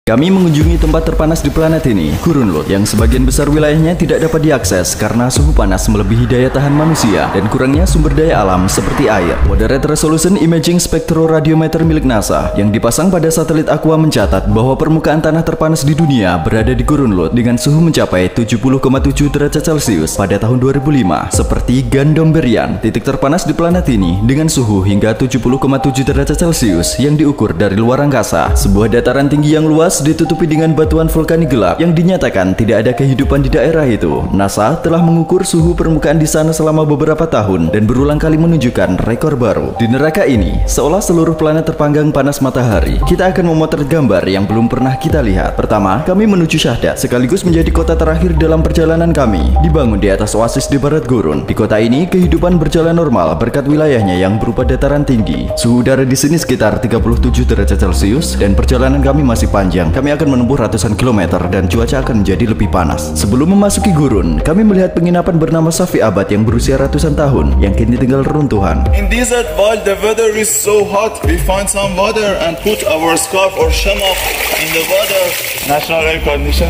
Kami mengunjungi tempat terpanas di planet ini, Gurun Lut, yang sebagian besar wilayahnya tidak dapat diakses karena suhu panas melebihi daya tahan manusia dan kurangnya sumber daya alam seperti air. Moderate Resolution Imaging Spectroradiometer milik NASA yang dipasang pada satelit Aqua mencatat bahwa permukaan tanah terpanas di dunia berada di Gurun Lut dengan suhu mencapai 70,7 derajat Celcius pada tahun 2005. Seperti Gandomberian, titik terpanas di planet ini dengan suhu hingga 70,7 derajat Celcius yang diukur dari luar angkasa. Sebuah dataran tinggi yang luas ditutupi dengan batuan vulkanik gelap yang dinyatakan tidak ada kehidupan di daerah itu. NASA telah mengukur suhu permukaan di sana selama beberapa tahun dan berulang kali menunjukkan rekor baru. Di neraka ini, seolah seluruh planet terpanggang panas matahari. Kita akan memotret gambar yang belum pernah kita lihat. Pertama, kami menuju Syahdat, sekaligus menjadi kota terakhir dalam perjalanan kami. Dibangun di atas oasis di barat gurun. Di kota ini, kehidupan berjalan normal berkat wilayahnya yang berupa dataran tinggi. Suhu udara di sini sekitar 37 derajat Celcius dan perjalanan kami masih panjang. Kami akan menempuh ratusan kilometer dan cuaca akan menjadi lebih panas. Sebelum memasuki gurun, kami melihat penginapan bernama Safi Abad yang berusia ratusan tahun yang kini tinggal reruntuhan. In desert, while the weather is so hot, we find some water and put our scarf or shamak in the water. National air condition.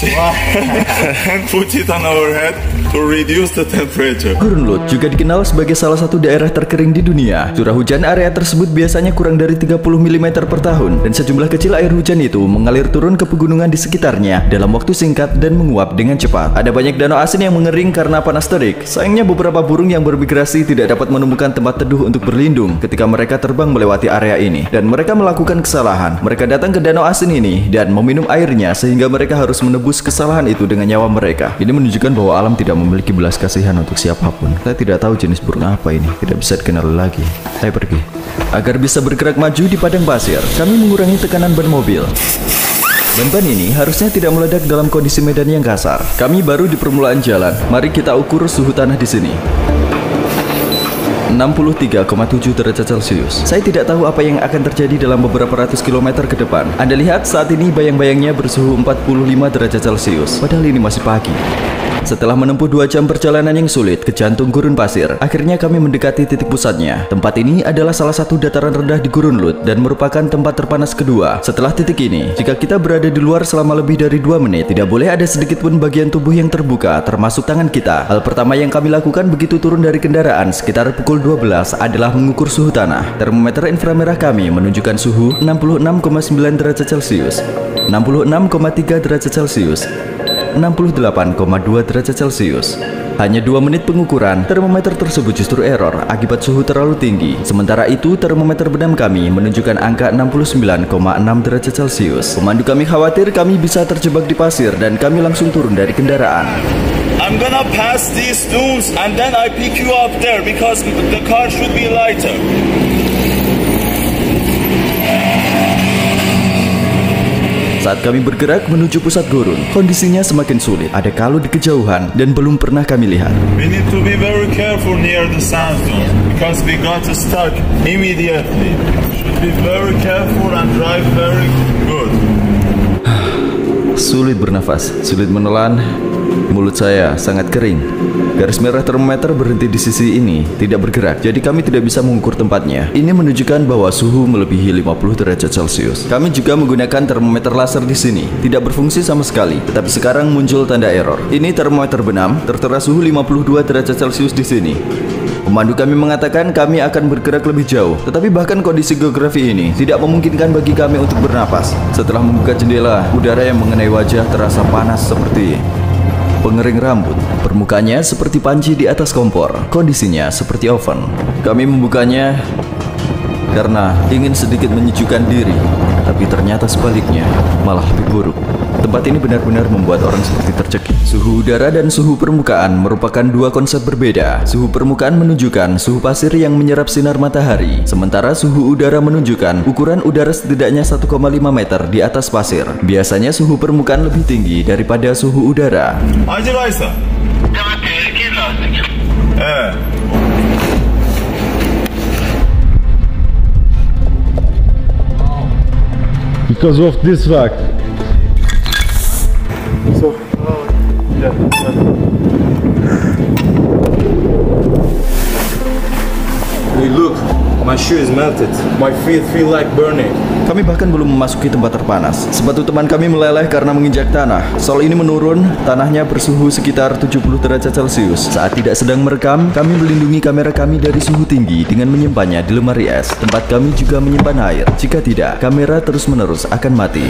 And put it on our head to reduce the temperature. Gurun Lut juga dikenal sebagai salah satu daerah terkering di dunia. Curah hujan area tersebut biasanya kurang dari 30 mm per tahun dan sejumlah kecil air hujan itu mengalir turun ke pegunungan di sekitarnya dalam waktu singkat dan menguap dengan cepat. Ada banyak danau asin yang mengering karena panas terik. Sayangnya beberapa burung yang bermigrasi tidak dapat menemukan tempat teduh untuk berlindung ketika mereka terbang melewati area ini dan mereka melakukan kesalahan. Mereka datang ke danau asin ini dan meminum airnya sehingga mereka harus menebus kesalahan itu dengan nyawa mereka. Ini menunjukkan bahwa alam tidak memiliki belas kasihan untuk siapapun. Saya tidak tahu jenis burung apa ini, tidak bisa dikenali lagi. Saya pergi. Agar bisa bergerak maju di padang pasir, kami mengurangi tekanan ban mobil. Ban-ban ini harusnya tidak meledak dalam kondisi medan yang kasar. Kami baru di permulaan jalan. Mari kita ukur suhu tanah di sini. 63,7 derajat Celcius. Saya tidak tahu apa yang akan terjadi dalam beberapa ratus kilometer ke depan. Anda lihat saat ini bayang-bayangnya bersuhu 45 derajat Celcius. Padahal ini masih pagi. Setelah menempuh 2 jam perjalanan yang sulit ke jantung gurun pasir, akhirnya kami mendekati titik pusatnya. Tempat ini adalah salah satu dataran rendah di Gurun Lut dan merupakan tempat terpanas kedua. Setelah titik ini, jika kita berada di luar selama lebih dari 2 menit, tidak boleh ada sedikit pun bagian tubuh yang terbuka, termasuk tangan kita. Hal pertama yang kami lakukan begitu turun dari kendaraan sekitar pukul 12 adalah mengukur suhu tanah. Termometer inframerah kami menunjukkan suhu 66,9 derajat Celcius, 66,3 derajat Celcius, 68,2 derajat Celcius. Hanya 2 menit pengukuran, termometer tersebut justru error akibat suhu terlalu tinggi. Sementara itu, termometer benam kami menunjukkan angka 69,6 derajat Celcius. Pemandu kami khawatir kami bisa terjebak di pasir dan kami langsung turun dari kendaraan. I'm gonna pass these dunes and then I pick you up there because the car should be lighter. Saat kami bergerak menuju pusat gurun, kondisinya semakin sulit. Ada kalu di kejauhan dan belum pernah kami lihat. We need to be very careful near the sand dune because we got stuck immediately. Should be very careful and drive very good. Sulit bernafas, sulit menelan. Mulut saya sangat kering. Garis merah termometer berhenti di sisi ini, tidak bergerak, jadi kami tidak bisa mengukur tempatnya. Ini menunjukkan bahwa suhu melebihi 50 derajat Celcius. Kami juga menggunakan termometer laser di sini, tidak berfungsi sama sekali, tetapi sekarang muncul tanda error. Ini termometer benam, tertera suhu 52 derajat Celcius di sini. Pemandu kami mengatakan kami akan bergerak lebih jauh, tetapi bahkan kondisi geografi ini tidak memungkinkan bagi kami untuk bernapas. Setelah membuka jendela, udara yang mengenai wajah terasa panas seperti pengering rambut. Permukaannya seperti panci di atas kompor. Kondisinya seperti oven. Kami membukanya karena ingin sedikit menyejukkan diri, tapi ternyata sebaliknya malah lebih buruk. Tempat ini benar-benar membuat orang seperti tercekik. Suhu udara dan suhu permukaan merupakan 2 konsep berbeda. Suhu permukaan menunjukkan suhu pasir yang menyerap sinar matahari, sementara suhu udara menunjukkan ukuran udara setidaknya 1,5 meter di atas pasir. Biasanya suhu permukaan lebih tinggi daripada suhu udara. Because of this fact. So, yeah. Hey, look, my shoe is melted. My feet feel like burning. Kami bahkan belum memasuki tempat terpanas. Sepatu teman kami meleleh karena menginjak tanah. Sol ini menurun, tanahnya bersuhu sekitar 70 derajat Celcius. Saat tidak sedang merekam, kami melindungi kamera kami dari suhu tinggi dengan menyimpannya di lemari es. Tempat kami juga menyimpan air. Jika tidak, kamera terus-menerus akan mati.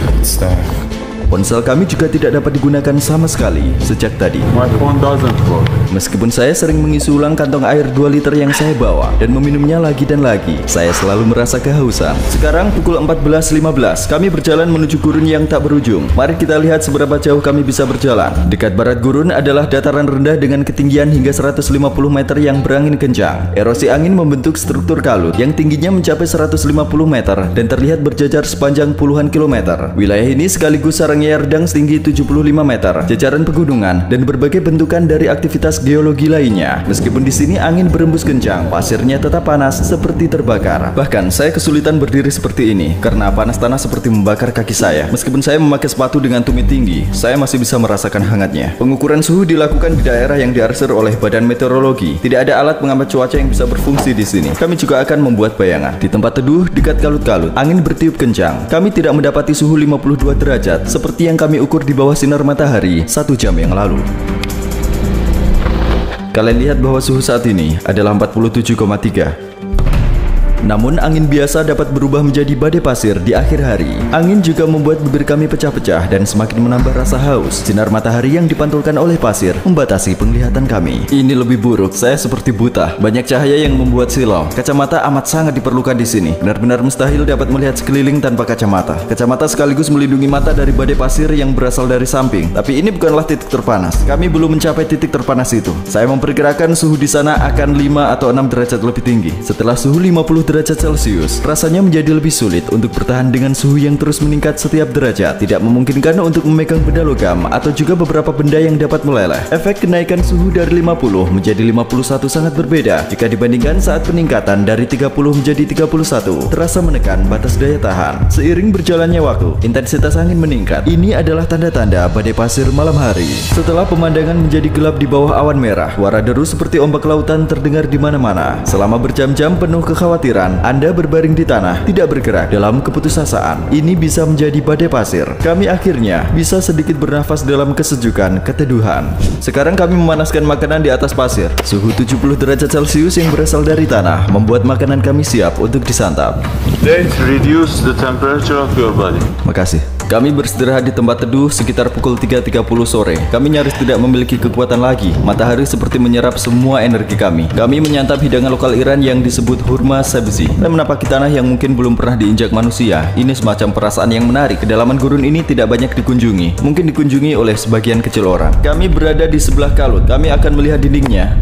Ponsel kami juga tidak dapat digunakan sama sekali sejak tadi. My phone doesn't work. Meskipun saya sering mengisi ulang kantong air 2 liter yang saya bawa dan meminumnya lagi dan lagi, saya selalu merasa kehausan. Sekarang pukul 14.15, kami berjalan menuju gurun yang tak berujung. Mari kita lihat seberapa jauh kami bisa berjalan. Dekat barat gurun adalah dataran rendah dengan ketinggian hingga 150 meter yang berangin kencang. Erosi angin membentuk struktur kalut yang tingginya mencapai 150 meter dan terlihat berjajar sepanjang puluhan kilometer. Wilayah ini sekaligus sarang Yerdang setinggi 75 meter, jajaran pegunungan, dan berbagai bentukan dari aktivitas geologi lainnya. Meskipun di sini angin berembus kencang, pasirnya tetap panas seperti terbakar. Bahkan saya kesulitan berdiri seperti ini karena panas tanah seperti membakar kaki saya. Meskipun saya memakai sepatu dengan tumit tinggi, saya masih bisa merasakan hangatnya. Pengukuran suhu dilakukan di daerah yang diarsir oleh Badan Meteorologi. Tidak ada alat pengamat cuaca yang bisa berfungsi di sini. Kami juga akan membuat bayangan. Di tempat teduh dekat kalut-kalut, angin bertiup kencang. Kami tidak mendapati suhu 52 derajat seperti yang kami ukur di bawah sinar matahari 1 jam yang lalu. Kalian lihat bahwa suhu saat ini adalah 47,3. Namun angin biasa dapat berubah menjadi badai pasir di akhir hari. Angin juga membuat bibir kami pecah-pecah dan semakin menambah rasa haus. Sinar matahari yang dipantulkan oleh pasir membatasi penglihatan kami. Ini lebih buruk, saya seperti buta. Banyak cahaya yang membuat silau. Kacamata amat sangat diperlukan di sini. Benar-benar mustahil dapat melihat sekeliling tanpa kacamata. Kacamata sekaligus melindungi mata dari badai pasir yang berasal dari samping. Tapi ini bukanlah titik terpanas. Kami belum mencapai titik terpanas itu. Saya memperkirakan suhu di sana akan 5 atau 6 derajat lebih tinggi. Setelah suhu 50 derajat Celcius, rasanya menjadi lebih sulit untuk bertahan dengan suhu yang terus meningkat setiap derajat. Tidak memungkinkan untuk memegang benda logam atau juga beberapa benda yang dapat meleleh. Efek kenaikan suhu dari 50 menjadi 51 sangat berbeda jika dibandingkan saat peningkatan dari 30 menjadi 31. Terasa menekan batas daya tahan. Seiring berjalannya waktu, intensitas angin meningkat. Ini adalah tanda-tanda badai pasir malam hari. Setelah pemandangan menjadi gelap di bawah awan merah, suara deru seperti ombak lautan terdengar di mana-mana. Selama berjam-jam penuh kekhawatiran, Anda berbaring di tanah, tidak bergerak dalam keputusasaan. Ini bisa menjadi badai pasir. Kami akhirnya bisa sedikit bernafas dalam kesejukan keteduhan. Sekarang kami memanaskan makanan di atas pasir. Suhu 70 derajat Celcius yang berasal dari tanah membuat makanan kami siap untuk disantap. Let's reduce the temperature of your body. Makasih. Kami beristirahat di tempat teduh sekitar pukul 3.30 sore. Kami nyaris tidak memiliki kekuatan lagi. Matahari seperti menyerap semua energi kami. Kami menyantap hidangan lokal Iran yang disebut hurma sabzi. Dan menapaki tanah yang mungkin belum pernah diinjak manusia. Ini semacam perasaan yang menarik. Kedalaman gurun ini tidak banyak dikunjungi. Mungkin dikunjungi oleh sebagian kecil orang. Kami berada di sebelah kalut. Kami akan melihat dindingnya.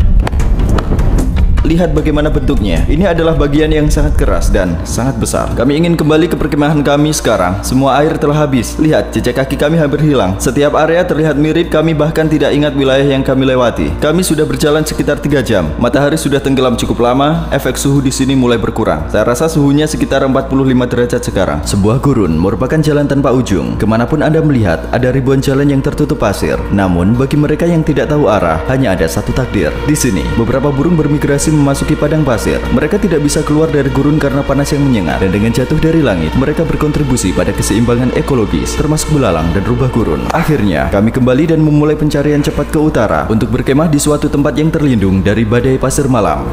Lihat bagaimana bentuknya. Ini adalah bagian yang sangat keras dan sangat besar. Kami ingin kembali ke perkemahan kami sekarang. Semua air telah habis. Lihat, jejak kaki kami hampir hilang. Setiap area terlihat mirip. Kami bahkan tidak ingat wilayah yang kami lewati. Kami sudah berjalan sekitar 3 jam. Matahari sudah tenggelam cukup lama. Efek suhu di sini mulai berkurang. Saya rasa suhunya sekitar 45 derajat sekarang. Sebuah gurun merupakan jalan tanpa ujung. Kemanapun Anda melihat, ada ribuan jalan yang tertutup pasir. Namun, bagi mereka yang tidak tahu arah, hanya ada satu takdir. Di sini, beberapa burung bermigrasi memasuki padang pasir. Mereka tidak bisa keluar dari gurun karena panas yang menyengat, dan dengan jatuh dari langit, mereka berkontribusi pada keseimbangan ekologis, termasuk belalang dan rubah gurun. Akhirnya, kami kembali dan memulai pencarian cepat ke utara untuk berkemah di suatu tempat yang terlindung dari badai pasir malam.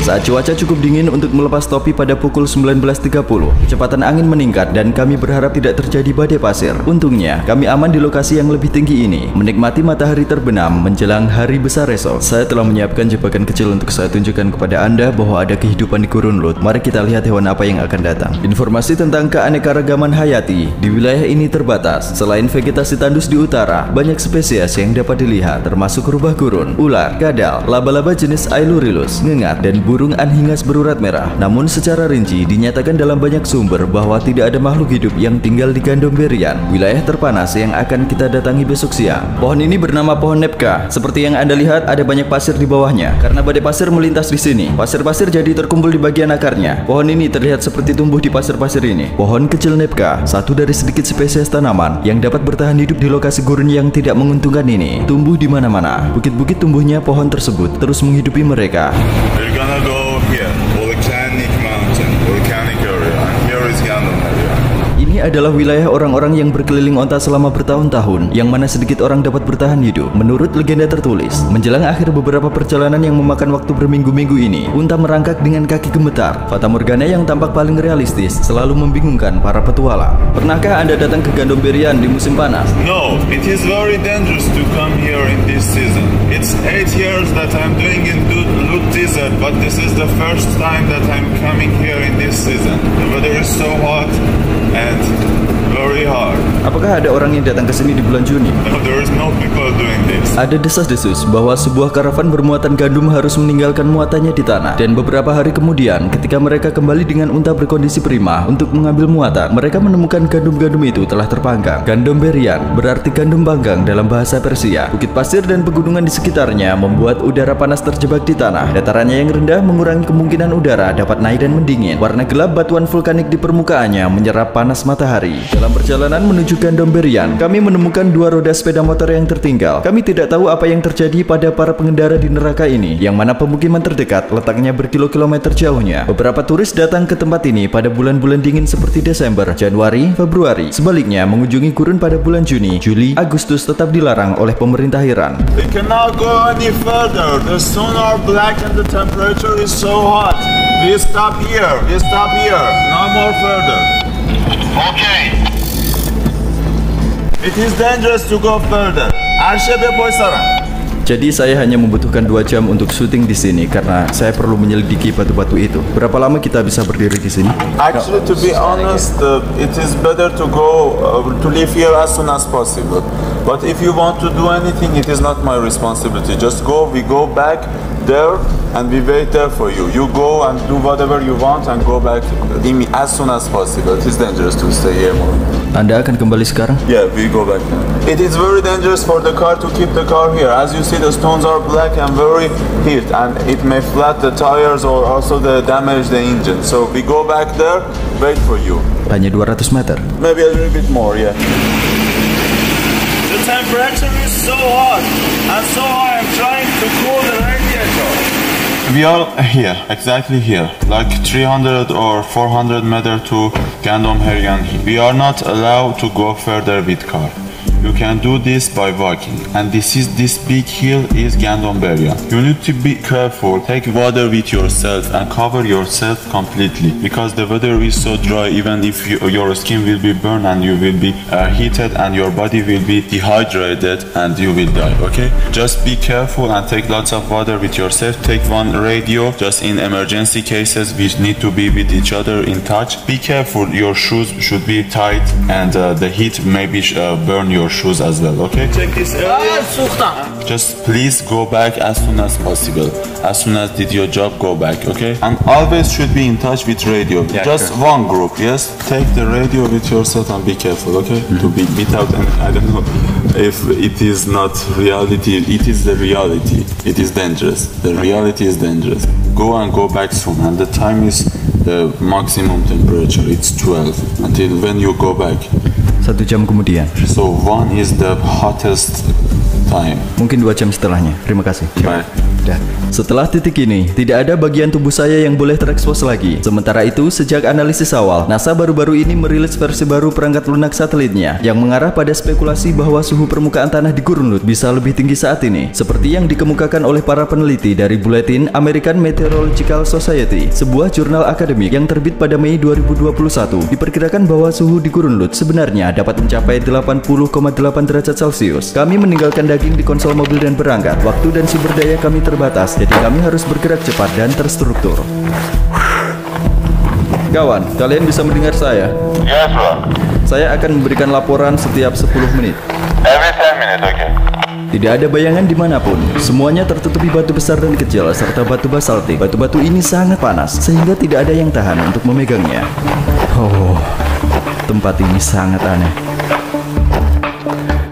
Saat cuaca cukup dingin untuk melepas topi pada pukul 19.30, kecepatan angin meningkat dan kami berharap tidak terjadi badai pasir. Untungnya, kami aman di lokasi yang lebih tinggi ini, menikmati matahari terbenam menjelang hari besar esok. Saya telah menyiapkan jebakan kecil untuk saya tunjukkan kepada Anda bahwa ada kehidupan di gurun Lut. Mari kita lihat hewan apa yang akan datang. Informasi tentang keanekaragaman hayati di wilayah ini terbatas. Selain vegetasi tandus di utara, banyak spesies yang dapat dilihat, termasuk rubah gurun, ular, kadal, laba-laba jenis Ailurilus, ngengat, dan burung burung anhingas berurat merah. Namun secara rinci dinyatakan dalam banyak sumber bahwa tidak ada makhluk hidup yang tinggal di Gandomberian, wilayah terpanas yang akan kita datangi besok siang. Pohon ini bernama pohon Nepka. Seperti yang Anda lihat, ada banyak pasir di bawahnya. Karena badai pasir melintas di sini, pasir-pasir jadi terkumpul di bagian akarnya. Pohon ini terlihat seperti tumbuh di pasir-pasir ini. Pohon kecil Nepka, satu dari sedikit spesies tanaman yang dapat bertahan hidup di lokasi gurun yang tidak menguntungkan ini, tumbuh di mana-mana. Bukit-bukit tumbuhnya pohon tersebut terus menghidupi mereka. We're gonna go here, volcanic mountain, volcanic area, and here is Gandomberian. Ini adalah wilayah orang-orang yang berkeliling onta selama bertahun-tahun, yang mana sedikit orang dapat bertahan hidup. Menurut legenda tertulis, menjelang akhir beberapa perjalanan yang memakan waktu berminggu-minggu ini, unta merangkak dengan kaki gemetar. Fata Morgana yang tampak paling realistis selalu membingungkan para petualang. Pernahkah Anda datang ke Gandomberian di musim panas? No, it is very dangerous to come here in this season. It's 8 years that I'm doing in Lut Desert, but this is the first time that I'm coming here in this season. The weather is so hot and very hard. Apakah ada orang yang datang ke sini di bulan Juni? No, there is no people doing this. Ada desas-desus bahwa sebuah karavan bermuatan gandum harus meninggalkan muatannya di tanah. Dan beberapa hari kemudian, ketika mereka kembali dengan unta berkondisi prima untuk mengambil muatan, mereka menemukan gandum-gandum itu telah terpanggang. Gandomberian berarti gandum panggang dalam bahasa Persia. Bukit pasir dan pegunungan di sekitarnya membuat udara panas terjebak di tanah. Datarannya yang rendah mengurangi kemungkinan udara dapat naik dan mendingin. Warna gelap batuan vulkanik di permukaannya menyerap panas matahari. Dalam perjalanan menuju Gandomberian, kami menemukan 2 roda sepeda motor yang tertinggal. Kami tidak tahu apa yang terjadi pada para pengendara di neraka ini, yang mana pemukiman terdekat letaknya berkilo-kilometer jauhnya. Beberapa turis datang ke tempat ini pada bulan-bulan dingin seperti Desember, Januari, Februari. Sebaliknya, mengunjungi gurun pada bulan Juni, Juli, Agustus tetap dilarang oleh pemerintah Iran. We cannot go any further. The sun are black and the temperature is so hot. We stop here. We stop here. No more further. Okay. It is dangerous to go further. Arshebe Boysaran. Jadi saya hanya membutuhkan 2 jam untuk syuting di sini karena saya perlu menyelidiki batu-batu itu. Berapa lama kita bisa berdiri di sini? Actually, to be honest, it is better to go to live here as soon as possible. But if you want to do anything, it is not my responsibility. Just go. We go back there and we wait there for you. You go and do whatever you want and go back as soon as possible. It is dangerous to stay here more. Anda akan kembali sekarang? Yeah, we go back now. It is very dangerous for the car to keep the car here. As you see, the stones are black and very heat, and it may flat the tires or also damage the engine. So we go back there, wait for you. Hanya 200 meter. Maybe a little bit more, yeah. The temperature is so hot, and so I am trying to cool the radiator. We are here, exactly here, like 300 or 400 meter to Gandomberian. We are not allowed to go further with car. You can do this by walking, and this big hill is Gandomberian. You need to be careful. Take water with yourself and cover yourself completely because the weather is so dry. Even if your skin will be burned and you will be heated and your body will be dehydrated and you will die. Okay, just be careful and take lots of water with yourself. Take one radio just in emergency cases. We need to be with each other in touch. Be careful. Your shoes should be tight and the heat maybe burn your shoes as well. Okay, check this area. Just please go back as soon as possible. As soon as did your job, go back. Okay, and always should be in touch with radio. Yeah, just sure. One group. Yes, take the radio with yourself and be careful. Okay, to be without any, I don't know if it is not reality. It is the reality. It is dangerous. The reality is dangerous. Go and go back soon, and the time is the maximum temperature. It's 12 until when you go back. 1 jam kemudian. So 1 is the hottest time. Mungkin 2 jam setelahnya. Terima kasih. Bye. Dan setelah titik ini, tidak ada bagian tubuh saya yang boleh terekspos lagi. Sementara itu, sejak analisis awal, NASA baru-baru ini merilis versi baru perangkat lunak satelitnya yang mengarah pada spekulasi bahwa suhu permukaan tanah di Gurun Lut bisa lebih tinggi saat ini, seperti yang dikemukakan oleh para peneliti dari Bulletin American Meteorological Society, sebuah jurnal akademik yang terbit pada Mei 2021. Diperkirakan bahwa suhu di Gurun Lut sebenarnya dapat mencapai 80,8 derajat Celcius. Kami meninggalkan daging di konsol mobil dan berangkat. Waktu dan sumber daya kami terbatas, jadi kami harus bergerak cepat dan terstruktur. Kawan, kalian bisa mendengar saya? Yes, bro. Saya akan memberikan laporan setiap 10 menit. Every 10 minutes, okay. Tidak ada bayangan dimanapun. Semuanya tertutupi batu besar dan kecil serta batu basaltik. Batu-batu ini sangat panas sehingga tidak ada yang tahan untuk memegangnya. Oh, tempat ini sangat aneh.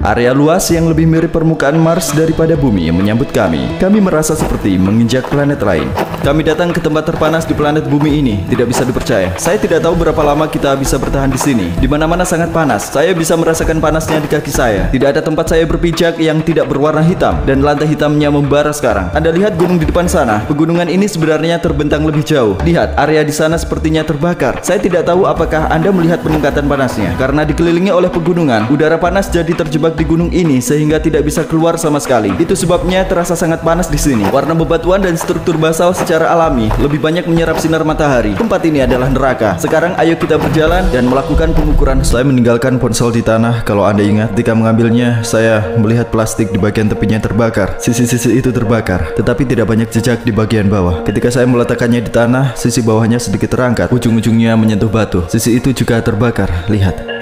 Area luas yang lebih mirip permukaan Mars daripada bumi yang menyambut kami. Kami merasa seperti menginjak planet lain. Kami datang ke tempat terpanas di planet bumi ini. Tidak bisa dipercaya. Saya tidak tahu berapa lama kita bisa bertahan di sini. Di mana-mana sangat panas. Saya bisa merasakan panasnya di kaki saya. Tidak ada tempat saya berpijak yang tidak berwarna hitam. Dan lantai hitamnya membara sekarang. Anda lihat gunung di depan sana. Pegunungan ini sebenarnya terbentang lebih jauh. Lihat, area di sana sepertinya terbakar. Saya tidak tahu apakah Anda melihat peningkatan panasnya. Karena dikelilingi oleh pegunungan, udara panas jadi terjebak di gunung ini sehingga tidak bisa keluar sama sekali. Itu sebabnya terasa sangat panas di sini. Warna bebatuan dan struktur basal secara alami lebih banyak menyerap sinar matahari. Tempat ini adalah neraka. Sekarang ayo kita berjalan dan melakukan pengukuran. Saya meninggalkan ponsel di tanah. Kalau Anda ingat, ketika mengambilnya, saya melihat plastik di bagian tepinya terbakar. Sisi-sisi itu terbakar, tetapi tidak banyak jejak di bagian bawah. Ketika saya meletakkannya di tanah, sisi bawahnya sedikit terangkat. Ujung-ujungnya menyentuh batu. Sisi itu juga terbakar. Lihat.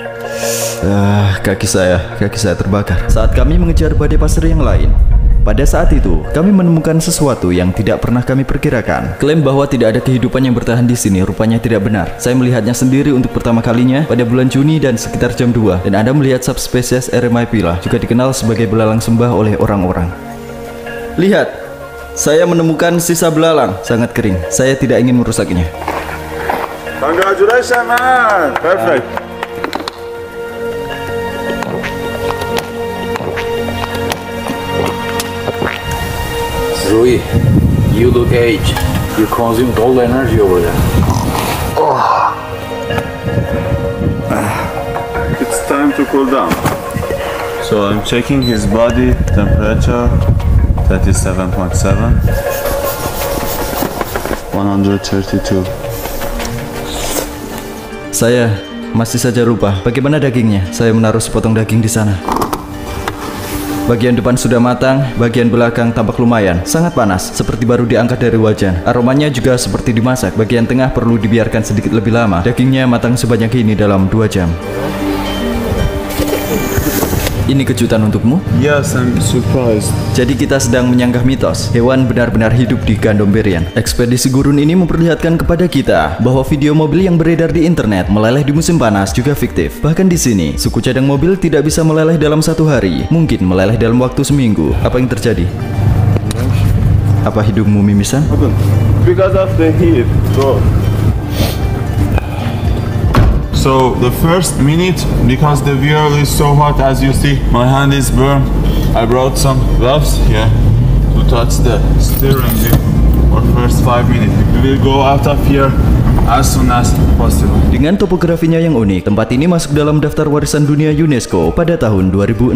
Kaki saya terbakar. Saat kami mengejar badai pasir yang lain, pada saat itu kami menemukan sesuatu yang tidak pernah kami perkirakan. Klaim bahwa tidak ada kehidupan yang bertahan di sini rupanya tidak benar. Saya melihatnya sendiri untuk pertama kalinya pada bulan Juni dan sekitar jam 2. Dan Anda melihat subspesies Eremapila, juga dikenal sebagai belalang sembah oleh orang-orang. Lihat, saya menemukan sisa belalang sangat kering. Saya tidak ingin merusaknya. Congratulations, man! Perfect. Rui, you look aged. You consumed all the energy over there. It's time to cool down. So I'm checking his body temperature, 37.7, 132. Saya masih saja lupa bagaimana dagingnya. Saya menaruh sepotong daging di sana. Bagian depan sudah matang, bagian belakang tampak lumayan, sangat panas, seperti baru diangkat dari wajan. Aromanya juga seperti dimasak. Bagian tengah perlu dibiarkan sedikit lebih lama. Dagingnya matang sebanyak ini dalam 2 jam. Ini kejutan untukmu? Yes, I'm surprised. Jadi kita sedang menyanggah mitos hewan benar-benar hidup di Gandomberian. Ekspedisi gurun ini memperlihatkan kepada kita bahwa video mobil yang beredar di internet meleleh di musim panas juga fiktif. Bahkan di sini, suku cadang mobil tidak bisa meleleh dalam 1 hari. Mungkin meleleh dalam waktu seminggu. Apa yang terjadi? Apa hidungmu mimisan? Because of the heat, bro. So the first minute, because the wheel is so hot, as you see, my hand is burned. I brought some gloves here to touch the steering wheel for first 5 minutes. We will go out of here as soon as possible. Dengan topografinya yang unik, tempat ini masuk dalam daftar warisan dunia UNESCO pada tahun 2016.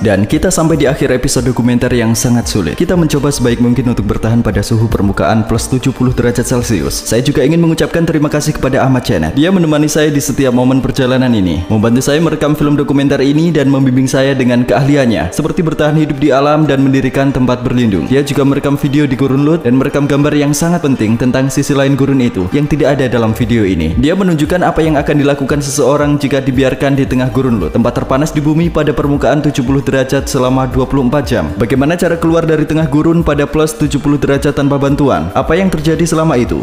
Dan kita sampai di akhir episode dokumenter yang sangat sulit. Kita mencoba sebaik mungkin untuk bertahan pada suhu permukaan plus 70 derajat Celcius. Saya juga ingin mengucapkan terima kasih kepada Ahmad Chenet. Dia menemani saya di setiap momen perjalanan ini, membantu saya merekam film dokumenter ini dan membimbing saya dengan keahliannya, seperti bertahan hidup di alam dan mendirikan tempat berlindung. Dia juga merekam video di Gurun Lut dan merekam gambar yang sangat penting tentang sisi lain gurun itu yang tidak ada dalam video ini. Dia menunjukkan apa yang akan dilakukan seseorang jika dibiarkan di tengah Gurun Lut, tempat terpanas di bumi pada permukaan 70 derajat selama 24 jam. Bagaimana cara keluar dari tengah gurun pada plus 70 derajat tanpa bantuan? Apa yang terjadi selama itu?